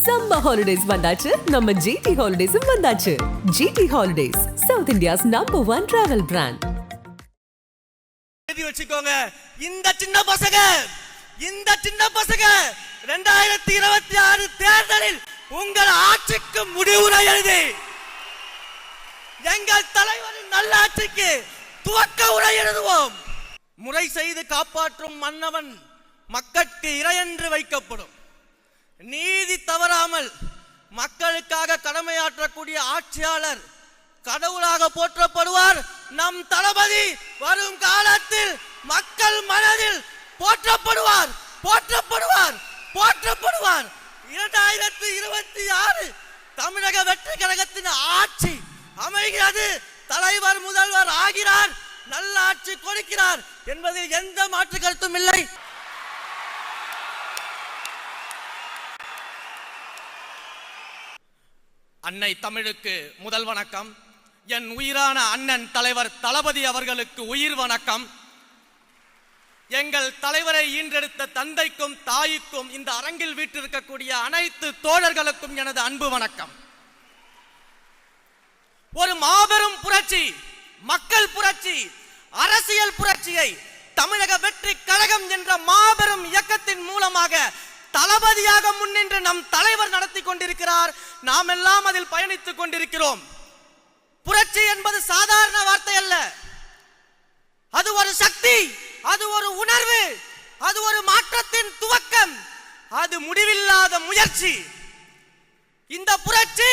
Summer holidays வந்தாச்சு, நம்ம GT Holidays வந்தாச்சு. GT Holidays, South India's #1 travel brand. எழுதி வச்சுக்கோங்க, இந்த சின்ன பசங்க 2026 தேர்தலில் உங்கள் ஆட்சிக்கு முடிவுரை எழுதி எங்கள் தலைவரின் நல்லாட்சிக்கு துவக்க உரை எழுதுவோம். முறை செய்து காப்பாற்றும் மன்னவன் மக்களுக்கு இறையென்று வைக்கப்படும். நீதி தவறாமல் மக்களுக்காக கடமையாற்றக்கூடிய ஆட்சியாளர் கடவுளாக போற்றப்படுவார். நம் தளபதி வரும் காலத்தில் மக்கள் மனதில் போற்றப்படுவார். 2026 தமிழக வெற்றி கழகத்தின் ஆட்சி அமைகிறது. தலைவர் முதல்வர் ஆகிறார், நல்ல ஆட்சி கொடுக்கிறார் என்பதில் எந்த மாற்று கருத்தும் இல்லை. அன்னை தமிழுக்கு முதல் வணக்கம். என் உயிரான அண்ணன் தலைவர் தளபதி அவர்களுக்கு உயிர் வணக்கம். எங்கள் தலைவரை ஈன்றெடுத்த தந்தைக்கும் தாய்க்கும் இந்த அரங்கில் வீற்றிருக்கக்கூடிய அனைத்து தோழர்களுக்கும் எனது அன்பு வணக்கம். ஒரு மாபெரும் புரட்சி, மக்கள் புரட்சி, அரசியல் புரட்சியை தமிழக வெற்றி கழகம் என்ற மாபெரும் இயக்கத்தின் மூலமாக தளபதியாக முன்னின்று நம் தலைவர் நடத்தி கொண்டிருக்கிறார். நாம் எல்லாம் அதில் பயணித்துக் கொண்டிருக்கிறோம். புரட்சி என்பது சாதாரண வார்த்தை அல்ல. அது ஒரு சக்தி, அது ஒரு உணர்வு, அது ஒரு மாற்றத்தின் துவக்கம், அது முடிவில்லாத முயற்சி. இந்த புரட்சி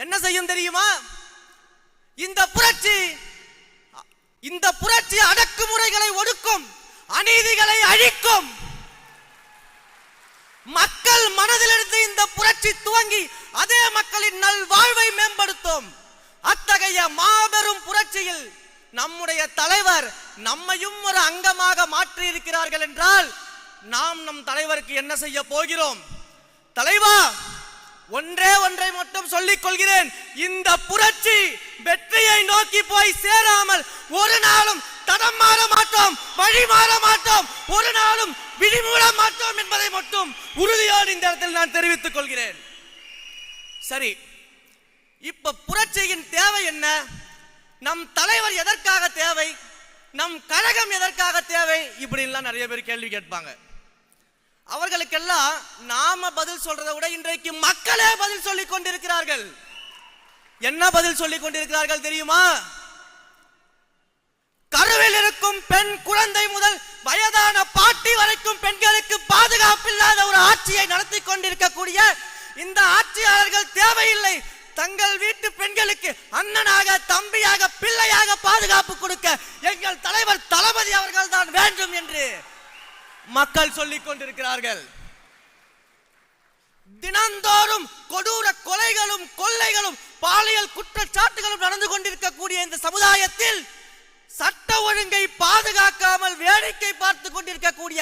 என்ன செய்யும் தெரியுமா? இந்த புரட்சி அடக்குமுறைகளை ஒடுக்கும், அநீதிகளை அழிக்கும். மக்கள் மனதிலிருந்து இந்த புரட்சி துவங்கி அதே மக்களின் நல்வாழ்வை மேம்படுத்தும். அத்தகைய மாபெரும் புரட்சியில் நம்முடைய தலைவர் நம்மையும் ஒரு அங்கமாக மாற்றி இருக்கிறார்கள் என்றால் நாம் நம் தலைவருக்கு என்ன செய்ய போகிறோம்? தலைவா, ஒன்றை மட்டும் சொல்லிக் கொள்கிறேன். இந்த புரட்சி வெற்றியை நோக்கி போய் சேராமல் ஒரு நாளும் தடம் மாற மாட்டோம், வழி மாற மாட்டோம், ஒரு நாளும் விழிமூட மாட்டோம் என்பதை மட்டும் உறுதியோடு இந்த இடத்தில் நான் தெரிவித்துக் கொள்கிறேன். சரி, இப்ப புரட்சியின் தேவை என்ன? நம் தலைவர் எதற்காக தேவை? நம் கழகம் எதற்காக தேவை? இப்படிலாம் நிறைய பேர் கேள்வி கேட்பாங்க. அவர்களுக்கெல்லாம் நாம பதில் சொல்றதை விட இன்றைக்கு மக்களே பதில் சொல்லிக் கொண்டிருக்கிறார்கள். என்ன பதில் சொல்லிக் கொண்டிருக்கிறார்கள் தெரியுமா? கருவில் இருக்கும் பெண் குழந்தை முதல் வயதான பாட்டி வரைக்கும் பெண்களுக்கு பாதுகாப்பு இல்லாத ஒரு ஆட்சியை நடத்தி கொண்டிருக்கக்கூடிய இந்த ஆட்சியாளர்கள் தேவையில்லை. தங்கள் வீட்டு பெண்களுக்கு அண்ணனாக, தம்பியாக, பிள்ளையாக பாதுகாப்பு கொடுக்க எங்கள் தலைவர் தளபதி அவர்கள் தான் வேண்டும் என்று மக்கள் சொல்லிக் கொண்டிருக்கிறார்கள். தினந்தோறும் கொடூர கொலைகளும் கொள்ளைகளும் பாலியல் குற்றச்சாட்டுகளும் நடந்து கொண்டிருக்கக்கூடிய இந்த சமுதாயத்தில் சட்ட ஒழுங்கை பாதுகாக்காமல் வேடிக்கை பார்த்து கொண்டிருக்கக்கூடிய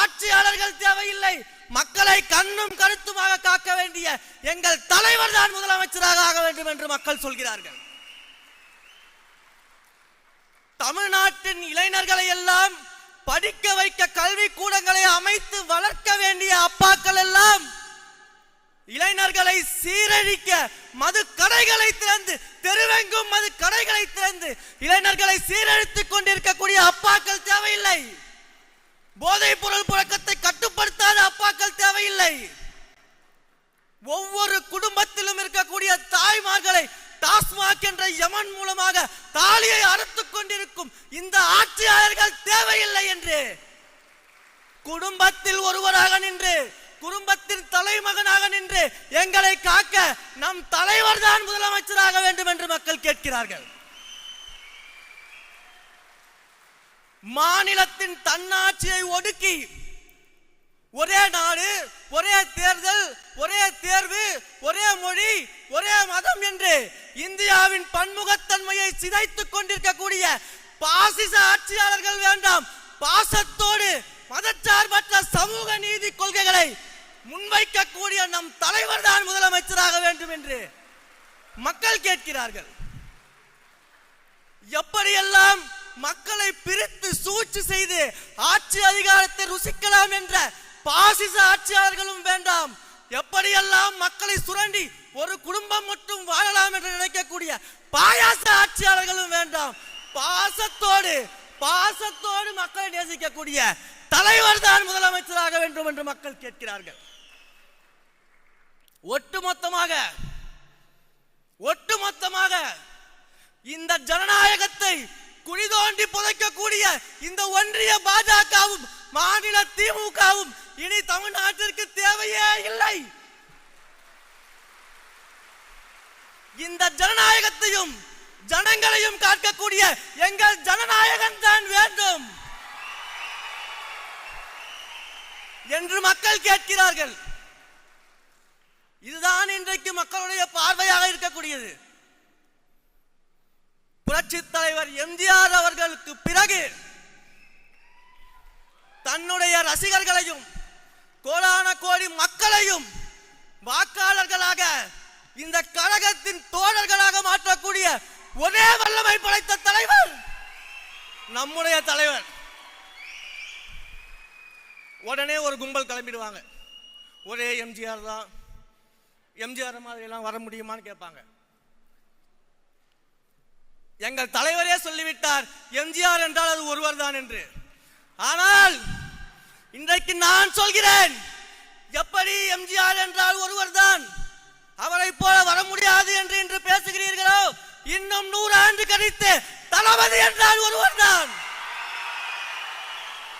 ஆட்சியாளர்கள் தேவையில்லை. மக்களை கண்ணும் கருத்துமாக காக்க வேண்டிய எங்கள் தலைவர் தான் முதலமைச்சராக ஆக வேண்டும் என்று மக்கள் சொல்கிறார்கள். தமிழ்நாட்டின் இளைஞர்களை எல்லாம் படிக்க வைக்க கல்வி கூடங்களை அமைத்து வளர்க்க வேண்டிய அப்பாக்கள் எல்லாம் இளைஞர்களை சீரழிக்க மது கடைகளை திறந்து, தெருவெங்கும் மது கடைகளை திறந்து இளைஞர்களை சீரழித்துக் கொண்டிருக்கக்கூடிய அப்பாக்கள் தேவையில்லை. போதைப் பொருள் புழக்கத்தை கட்டுப்படுத்தாத அப்பாக்கள் தேவையில்லை. ஒவ்வொரு குடும்பத்திலும் இருக்கக்கூடிய தாய்மார்களை டாஸ்மாக் என்ற யமன் மூலமாக தாலியை அறுத்துக் கொண்டிருக்கும் இந்த ஆட்சியாளர்கள் தேவையில்லை என்று குடும்பத்தில் ஒருவராக நின்று, குடும்பத்தின் தலைமகனாக நின்று எங்களை காக்க நம் தலைவர் தான் முதலமைச்சராக வேண்டும் என்று மக்கள் கேட்கிறார்கள். மாநிலத்தின் தன்னாட்சியை ஒடுக்கி ஒரே நாடு, ஒரே தேர்தல், ஒரே தேர்வு, ஒரே மொழி, ஒரே மதம் என்று இந்தியாவின் பன்முகத்தன்மையை சிதைத்துக் கொண்டிருக்கக்கூடிய பாசிச ஆட்சியாளர்கள் வேண்டாம். பாசத்தோடு மதச்சார்பற்ற சமூக நீதி கொள்கைகளை முன்வைக்கக்கூடிய நம் தலைவர் தான் முதலமைச்சராக வேண்டும் என்று மக்கள் கேட்கிறார்கள். எப்படியெல்லாம் மக்களை பிரித்து சூழ்ச்சி செய்து ஆட்சி அதிகாரத்தை ருசிக்கலாம் என்ற பாசிச ஆட்சியாளர்களும் வேண்டாம். எப்படியெல்லாம் மக்களை சுரண்டி ஒரு குடும்பம் மட்டும் வாழலாம் என்று நினைக்கக்கூடிய பாயாச ஆட்சியாளர்களும் வேண்டாம். பாசத்தோடு மக்களை நேசிக்கக்கூடிய தலைவர் தான் முதலமைச்சராக வேண்டும் என்று மக்கள் கேட்கிறார்கள். ஒட்டுமொத்தமாக இந்த ஜனநாயகத்தை குழிதோண்டி புதைக்கக்கூடிய இந்த ஒன்றிய பாஜகவும் மாநில திமுகவும் இனி தமிழ்நாட்டிற்கு தேவையே இல்லை. இந்த ஜனநாயகத்தையும் ஜனங்களையும் காக்கக்கூடிய எங்கள் ஜனநாயகம் தான் வேண்டும் என்று மக்கள் கேட்கிறார்கள். இதுதான் இன்றைக்கு மக்களுடைய பார்வையாக இருக்கக்கூடியது. புரட்சி தலைவர் எம்ஜிஆர் அவர்களுக்கு பிறகு தன்னுடைய ரசிகர்களையும் கோடான கோடி மக்களையும் வாக்காளர்களாக இந்த கழகத்தின் தோழர்களாக மாற்றக்கூடிய ஒரே வல்லமை படைத்த தலைவர் நம்முடைய தலைவர். உடனே ஒரு கும்பல் கிளம்பிடுவாங்க. ஒரே எம்ஜிஆர் தான், எம்ஜிஆர் மாதிரி எல்லாம் வர முடியுமான்னு கேட்பாங்க. எங்கள் தலைவரே சொல்லிவிட்டார் எம்ஜிஆர் என்றால் அது ஒருவர் தான் என்று. ஆனால் இன்றைக்கு நான் சொல்கிறேன், எப்படி எம்ஜிஆர் என்றால் ஒருவர் தான், அவரை போல வர முடியாது என்று இன்று பேசுகிறீர்களோ, இன்னும் 100 ஆண்டு கழித்து தளபதி என்றால் ஒருவர் தான்,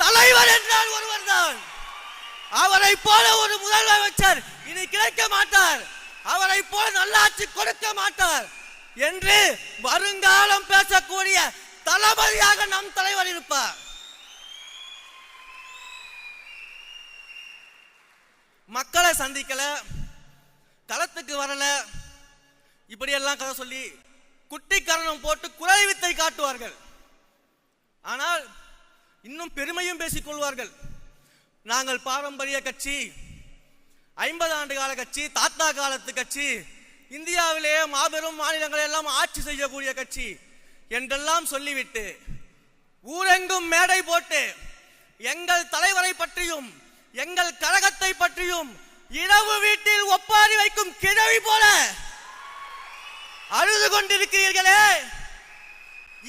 தலைவர் என்றால் ஒருவர் தான். அவரை போல ஒரு முதலமைச்சர் இனி கிடைக்க மாட்டார், அவரை போல நல்லாட்சி கொடுக்க மாட்டார் என்று வருங்காலம் பேசக்கூடிய தளபதியாக நம் தலைவர் இருப்பார். மக்களை சந்திக்கல, களத்துக்கு வரல, இப்படியெல்லாம் கதை சொல்லி குட்டிக்கரணம் போட்டு குறை வித்தை காட்டுவார்கள். ஆனால் இன்னும் பெருமையும் பேசிக் கொள்வார்கள். நாங்கள் பாரம்பரிய கட்சி, 50 ஆண்டு கால கட்சி, தாத்தா காலத்து கட்சி, இந்தியாவிலேயே மாபெரும் மாநிலங்களை எல்லாம் ஆட்சி செய்யக்கூடிய கட்சி என்றெல்லாம் சொல்லிவிட்டு ஊரெங்கும் மேடை போட்டு எங்கள் தலைவரை பற்றியும் எங்கள் கழகத்தை பற்றியும் இரவு வீட்டில் ஒப்பாரி வைக்கும் கிழவி போல அழுது கொண்டிருக்கிறீர்களே,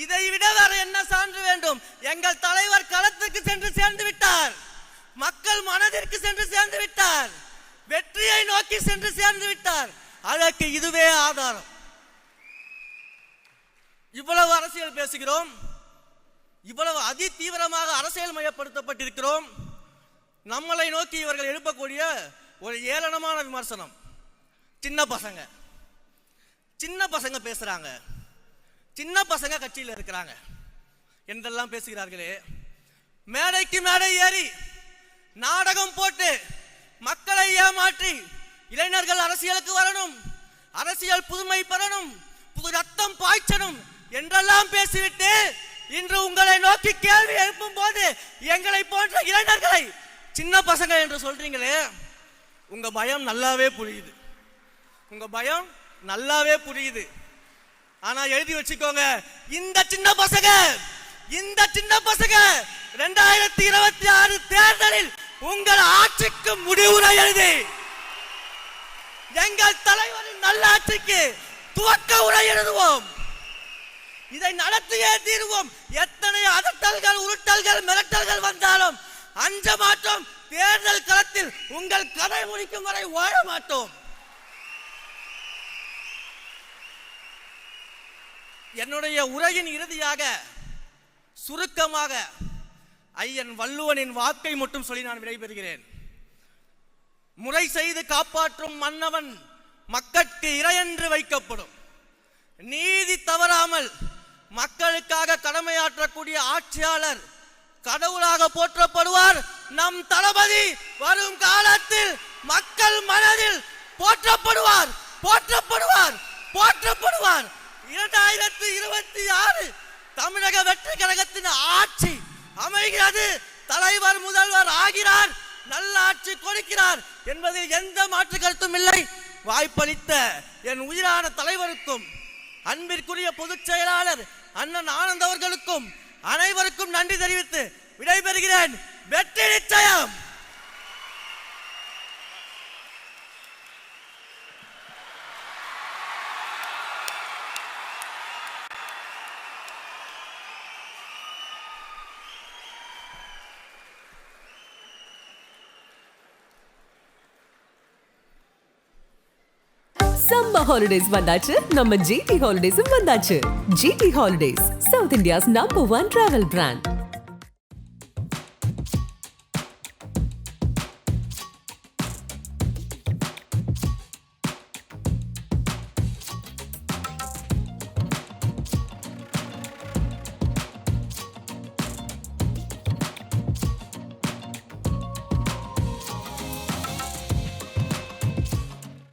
இதை விட வேற என்ன சான்று வேண்டும்? எங்கள் தலைவர் களத்துக்கு சென்று சேர்ந்து விட்டார், மக்கள் மனதிற்கு சென்று சேர்ந்து விட்டார், வெற்றியை நோக்கி சென்று சேர்ந்து விட்டார். அதற்கு இதுவே ஆதாரம். இவ்வளவு அரசியல் பேசுகிறோம், இவ்வளவு அதி தீவிரமாக அரசியல் மயப்படுத்தப்பட்டிருக்கிறோம். நம்மளை நோக்கி இவர்கள் எழுப்பக்கூடிய ஒரு ஏளனமான விமர்சனம், சின்ன பசங்க பேசுறாங்க, சின்ன பசங்க கட்சியில் இருக்கிறாங்க என்றெல்லாம் பேசுகிறார்களே. மேடைக்கு மேடை ஏறி நாடகம் போட்டு மக்களை ஏமாற்றி இளைஞர்கள் அரசியலுக்கு வரணும், அரசியல் புதுமை பெறணும், புது ரத்தம் பாய்ச்சணும் என்றெல்லாம் பேசிவிட்டு இன்று உங்களை நோக்கி கேள்வி எழுப்பும் போது எங்களை போன்ற இளைஞர்களை சின்ன பசங்க என்று சொல்றீங்களே, உங்க பயம் நல்லாவே புரியுது, உங்க பயம் நல்லாவே புரியுது. ஆனா எழுதி வச்சுக்கோங்க, இந்த சின்ன பசங்க 2026 தேர்தலில் உங்கள் ஆட்சிக்கு முடிவுரை எழுதி எங்கள் தலைவரின் நல்லாட்சிக்கு துவக்க உரை எழுதுவோம். இதை நடத்தியே தீர்வோம். எத்தனை அதட்டல்கள், உருட்டல்கள், மிரட்டல்கள் வந்தாலும் அஞ்ச மாட்டோம். தேர்தல் களத்தில் உங்கள் கதை முடிக்கும் வரை ஓட மாட்டோம். என்னுடைய உரையின் இறுதியாக சுருக்கமாக ஐயன் வள்ளுவனின் வாக்கை மட்டும் சொல்லி நான் விடைபெறுகிறேன். முறை செய்து காப்பாற்றும் மன்னவன் மக்களுக்கு இறையென்று வைக்கப்படும். நீதி தவறாமல் மக்களுக்காக கடமையாற்றக்கூடிய ஆட்சியாளர் கடவுளாக போற்றப்படுவார். நம் தளபதி வரும் காலத்தில் மக்கள் மனதில் போற்றப்படுவார். 2026 தமிழக வெற்றி கழகத்தின் ஆட்சி அமைகிறது. தலைவர் முதல்வர் ஆகிறார், நல்ல ஆட்சி கொடுக்கிறார் என்பதில் எந்த மாற்று கருத்தும் இல்லை. வாய்ப்பளித்த என் உயிரான தலைவருக்கும் அன்பிற்குரிய பொதுச் செயலாளர் அண்ணன் ஆனந்த் அவர்களுக்கும் அனைவருக்கும் நன்றி தெரிவித்து விடைபெறுகிறேன். வெற்றி நிச்சயம். சம்மர் ஹாலிடேஸ் வந்தாச்சு, நம்ம ஜிடி ஹாலிடேஸும் வந்தாச்சு. GT Holidays, South India's number 1 travel brand.